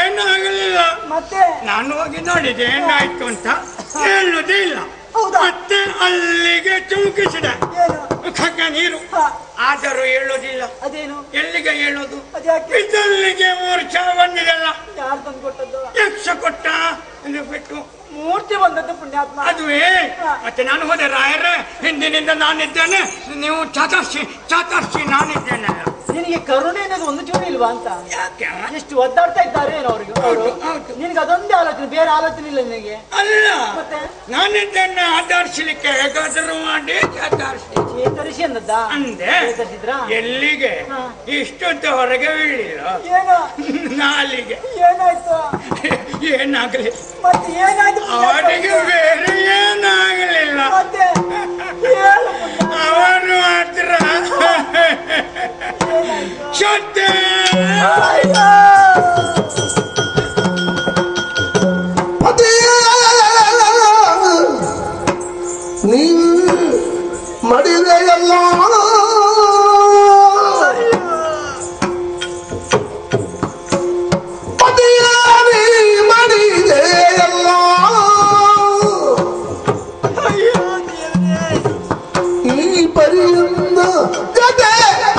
ಏನಾಗಲಿಲ್ಲ. ಮತ್ತೆ ನಾನು ಹೋಗಿ ನೋಡಿದೆ ಏನಾಯ್ತು ಅಂತ. ಹೇಳುವುದೇ ಇಲ್ಲ. ಹೌದಾ? ಮತ್ತೆ ಅಲ್ಲಿಗೆ ಚುಮುಕಿಸಿದ ಏನು? ಮುಖಕ್ಕೆ ನೀರು. ಆದರೂ ಹೇಳೋದಿಲ್ಲ. ಅದೇನು? ಎಲ್ಲಿಗೆ ಹೇಳೋದು? ಅದ್ಯಾಕೆ? ಇದಲ್ಲಿಗೆ ಮೂರ್ಛಾ ಬಂದಿದೆಲ್ಲ. ಯಾರು ತಂದು ಕೊಟ್ಟದ್ದು? ಯಕ್ಷ ಕೊಟ್ಟ ಎಂದು ಬಿಟ್ಟು ಮೂರ್ತಿ ಬಂದದ್ದು ಪುಣ್ಯಾತ್ಮ. ಅದುವೇ. ಮತ್ತೆ ನಾನು ಹೋದೆ ರಾಯರೇ, ಹಿಂದಿನಿಂದ ನಾನಿದ್ದೇನೆ, ನೀವು ಚಾತರ್ಸಿ ನಾನಿದ್ದೇನಲ್ಲ. ನಿನಗೆ ಕರುಣೆ ಅನ್ನೋದು ಒಂದು ಚೂರು ಇಲ್ವಾ ಅಂತ? ಯಾಕೆ? ಎಷ್ಟು ಒದ್ದಾಡ್ತಾ ಇದ್ದಾರೆ ಏನೋ ಅವ್ರಿಗೆ. ನಿನಗೆ ಅದೊಂದೇ ಆಲೋಚನೆ, ಬೇರೆ ಆಲೋಚನೆ ಇಲ್ಲ ನಿನಗೆ? ಅಲ್ಲ, ಮತ್ತೆ ನಾನಿದ್ದೇನೆ ಆಧರಿಸಲಿಕ್ಕೆ ಹೇಗಾದರೂ ಮಾಡಿ ಚೇತರಿಸಿ ಅನ್ನದ್ದ ಅಂದೆ. ಚೇತರಿಸಿದ್ರ? ಎಲ್ಲಿಗೆ? ಇಷ್ಟೊತ್ತವರೆಗೆ ಬೀಳಿಲ್ಲ. ಏನೋ ನಾಲಿಗೆ. ಏನಾಯ್ತು? ಏನಾಗಲಿ. ಮತ್ತೆ ಏನಾಯ್ತು? ಅವರಿಗೆ ಬೇರೆ ಏನಾಗಲಿಲ್ಲ. ಮತ್ತೆ ಹೇಳು ಪುಣ್ಯಾತ್ಮ. ಅವರು ಮಾತ್ರ ಶುದ್ಧ. ನೀ ಮಡಿದೆಯಲ್ಲ ಈ ಪರಿಯಿಂದ ಜೊತೆ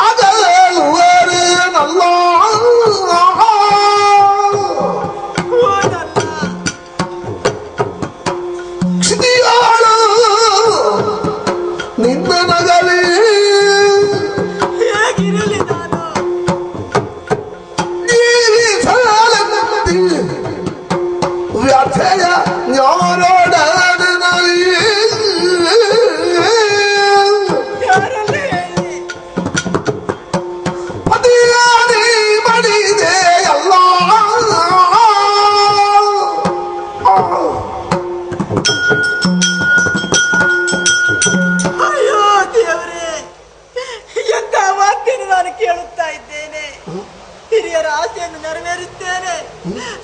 ಅದಲ್ವರೇನಲ್ಲ. ಕ್ಷಿತಿಯಾಳು ನಿನ್ನ ನಗಲಿ ಹೇಗಿರಲಿ ನಾನು? ಜೀವಿಸಲಂತಿ ವ್ಯಥೆಯ ಜ್ಞಾನೋಡನಲ್ಲಿ ಯಾರಲ್ಲಿ ಹೇಳಿ? ಪತಿಯಾದಿ ಮಡಿದೆಯಲ್ಲ. ಅಯ್ಯೋ ದೇವರೇ, ಎಂತ ವಾಕ್ಯನು ನಾನು ಕೇಳುತ್ತಾ ಇದ್ದೇನೆ. ಹಿರಿಯರ ಆಸೆಯನ್ನು ನೆರವೇರುತ್ತೇನೆ,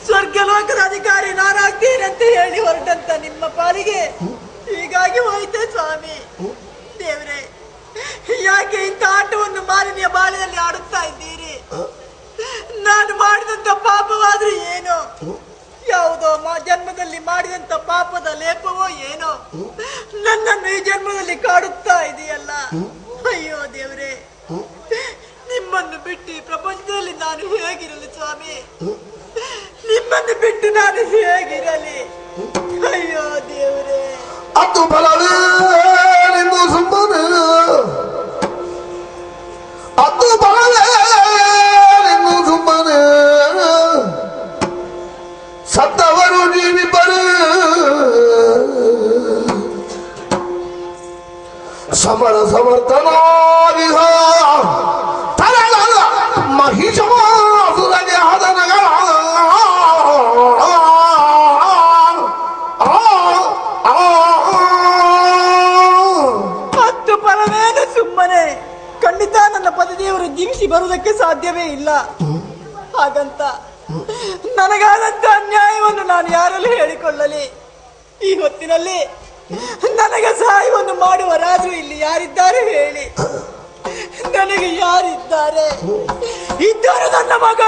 ಸ್ವರ್ಗ ಲೋಕದ ಅಧಿಕಾರಿ ನಾನಾಗ್ತೇನೆ ಅಂತ ಹೇಳಿ ಹೊರಟಂತ ನಿಮ್ಮ ಪಾಲಿಗೆ ಹೀಗಾಗಿ ಹೋಯ್ತೆ ಸ್ವಾಮಿ. ದೇವರೇ, ಯಾಕೆ ಇಂಥ ಆಟವನ್ನು ಮಾಲಿನ್ಯ ಬಾಳಿನಲ್ಲಿ ಆಡುತ್ತಾ ಇದ್ದೀರಿ? ನಾನು ಮಾಡಿದಂತ ಪಾಪವಾದ್ರೂ ಏನೋ, ಯಾವುದೋ ಜನ್ಮದಲ್ಲಿ ಮಾಡಿದಂತ ಪಾಪದ ಲೇಪವೋ ಏನೋ ನನ್ನನ್ನು ಈ ಜನ್ಮದಲ್ಲಿ ಕಾಡುತ್ತಾ ಇದೆಯಲ್ಲ. ಅಯ್ಯೋ ದೇವರೇ, ನಿಮ್ಮನ್ನು ಬಿಟ್ಟು ಈ ಪ್ರಪಂಚದಲ್ಲಿ ನಾನು ಹೇಗಿರಲಿ ಸ್ವಾಮಿ? ನಿಮ್ಮನ್ನು ಬಿಟ್ಟು ನಾನು ಹೇಗಿರಲಿ? ಅಯ್ಯೋ ದೇವರೇ. ಅದು ಬಲವೇ ನಿಂದು ಸುಮ್ಮನೆ, ಅದು ಬಲವೇ ನಿಂದು ಸುಮ್ಮನೆ. ಸತ್ತವರು ನೀವಿಬ್ಬರು ಸಮರ ಸಮರ್ಥನಾಗಿಹ ತರಳಲ್ಲ ಮಹಿಷಮಾಸುರಗೆ ಹದನಗಳ ಹತ್ತು ಫಲವೇನು ಸುಮ್ಮನೆ? ಖಂಡಿತ ನನ್ನ ಪತಿದೇವರು ಜೀವಿಸಿ ಬರುವುದಕ್ಕೆ ಸಾಧ್ಯವೇ ಇಲ್ಲ. ಹಾಗಂತ ನನಗಾದಂತ ಅನ್ಯಾಯವನ್ನು ನಾನು ಯಾರಲ್ಲಿ ಹೇಳಿಕೊಳ್ಳಲಿ? ಈ ಹೊತ್ತಿನಲ್ಲಿ ನನಗೆ ಸಹಾಯವನ್ನು ಮಾಡುವರಾದ್ರೂ ಇಲ್ಲಿ ಯಾರಿದ್ದಾರೆ ಹೇಳಿ? ನನಗೆ ಯಾರಿದ್ದಾರೆ? ಇದ್ದರು ನನ್ನ ಮಗ.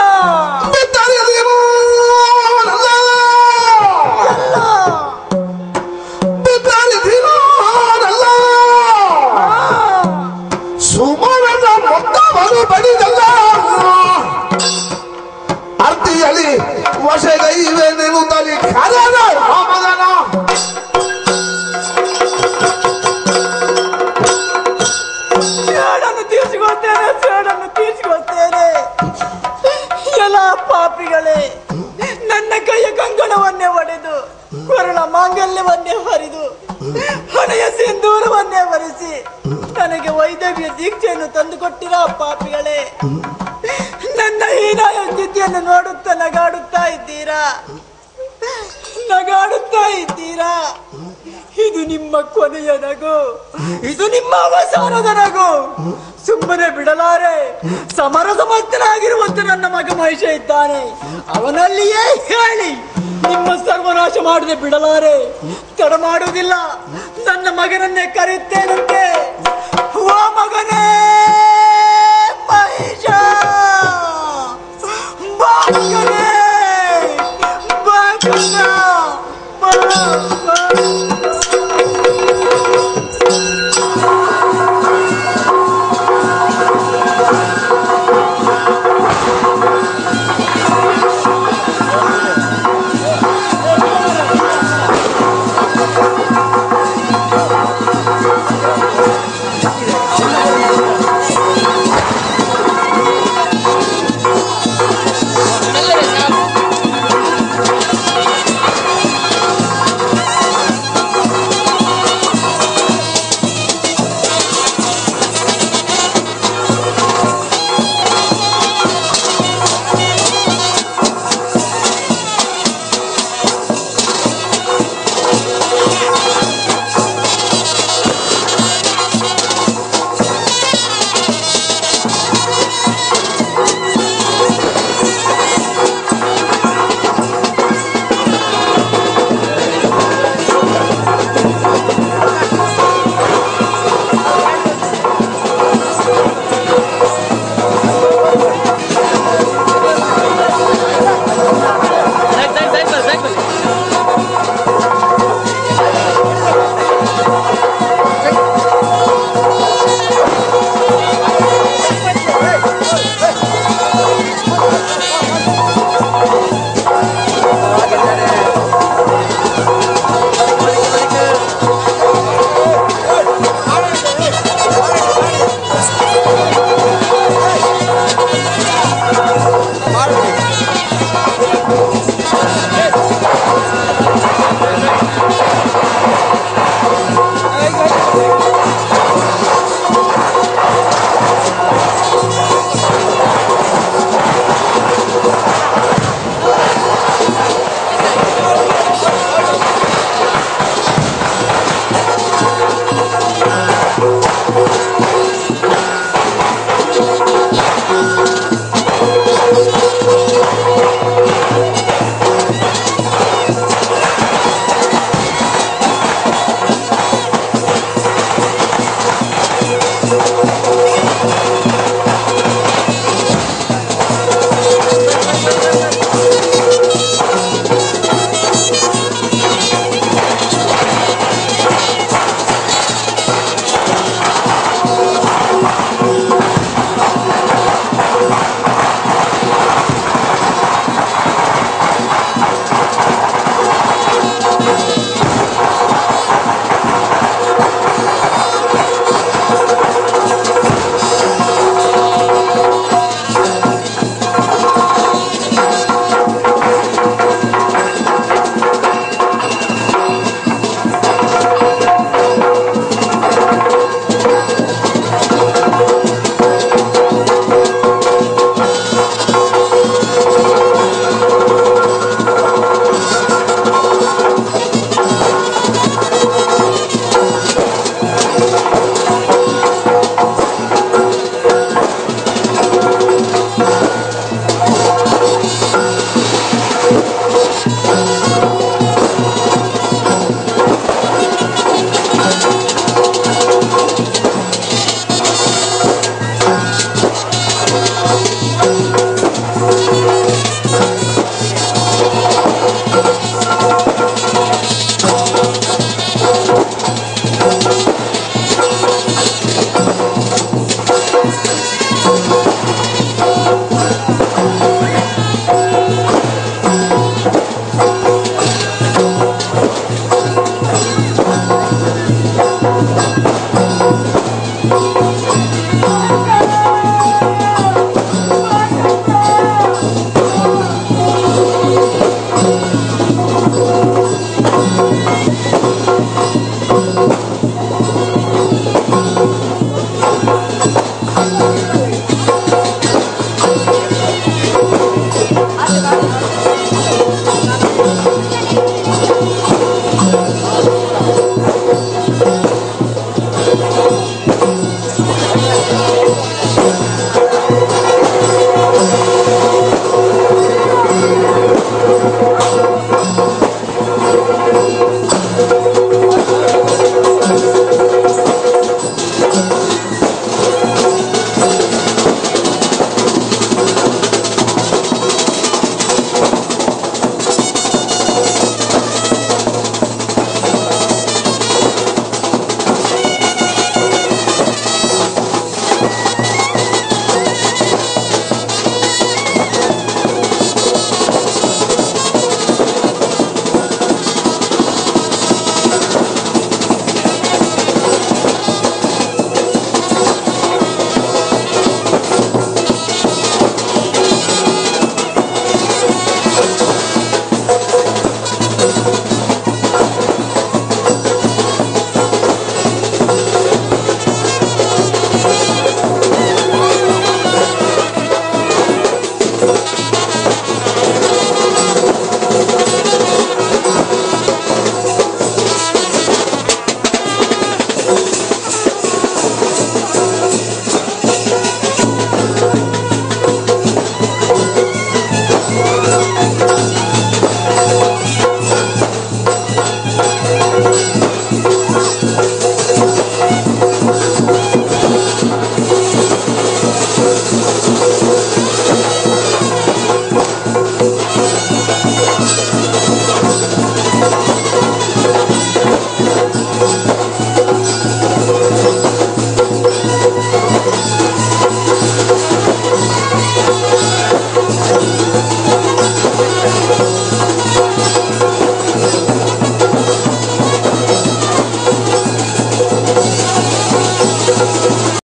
ಸುಮರದ ಮೊತ್ತವನ್ನು ಬಡಿದಲ್ಲ ಅರ್ತಿಯಲ್ಲಿ ವಶಗೈವೆ ನಿಲ್ಲುತ್ತಲಿ ಕರೆದ ರಾಮಗನ. ಸೇಡನ್ನು ತೀರಿಸಿಕೊಳ್ತೇನೆ. ಎಲ್ಲ ಪಾಪಿಗಳೇ, ನನ್ನ ಕೈಯ ಕಂಕಣವನ್ನೇ ಒಡೆದು, ಕೊರಳ ಮಾಂಗಲ್ಯವನ್ನೇ ಹರಿದು, ಹಣೆಯ ಸಿಂಧೂರವನ್ನೇ ವರಿಸಿ ನನಗೆ ವೈದ್ಯವ್ಯ ದೀಕ್ಷೆಯನ್ನು ತಂದುಕೊಟ್ಟಿರೋ ಪಾಪಿಗಳೇ, ನನ್ನ ಹೀನಾಯ ಸ್ಥಿತಿಯನ್ನು ನೋಡುತ್ತಾ ನಗಾಡುತ್ತಾ ಇದ್ದೀರಾ? ಇದು ನಿಮ್ಮ ಕೊನೆಯ ನಗು, ಇದು ನಿಮ್ಮ ಅವಸಾನದ ನಗು. ಸುಮ್ಮನೆ ಬಿಡಲಾರೆ. ಸಮರಸಮರ್ಥನಾಗಿರುವಂತೆ ನನ್ನ ಮಗ ಮಹೇಶ ಇದ್ದಾನೆ, ಅವನಲ್ಲಿಯೇ ಹೇಳಿ ನಿಮ್ಮ ಸರ್ವನಾಶ ಮಾಡದೆ ಬಿಡಲಾರೆ, ತಡ ಮಾಡುವುದಿಲ್ಲ, ನನ್ನ ಮಗನನ್ನೇ ಕರೆಯುತ್ತೇನಂತೆ. ಓ ಮಗನೇ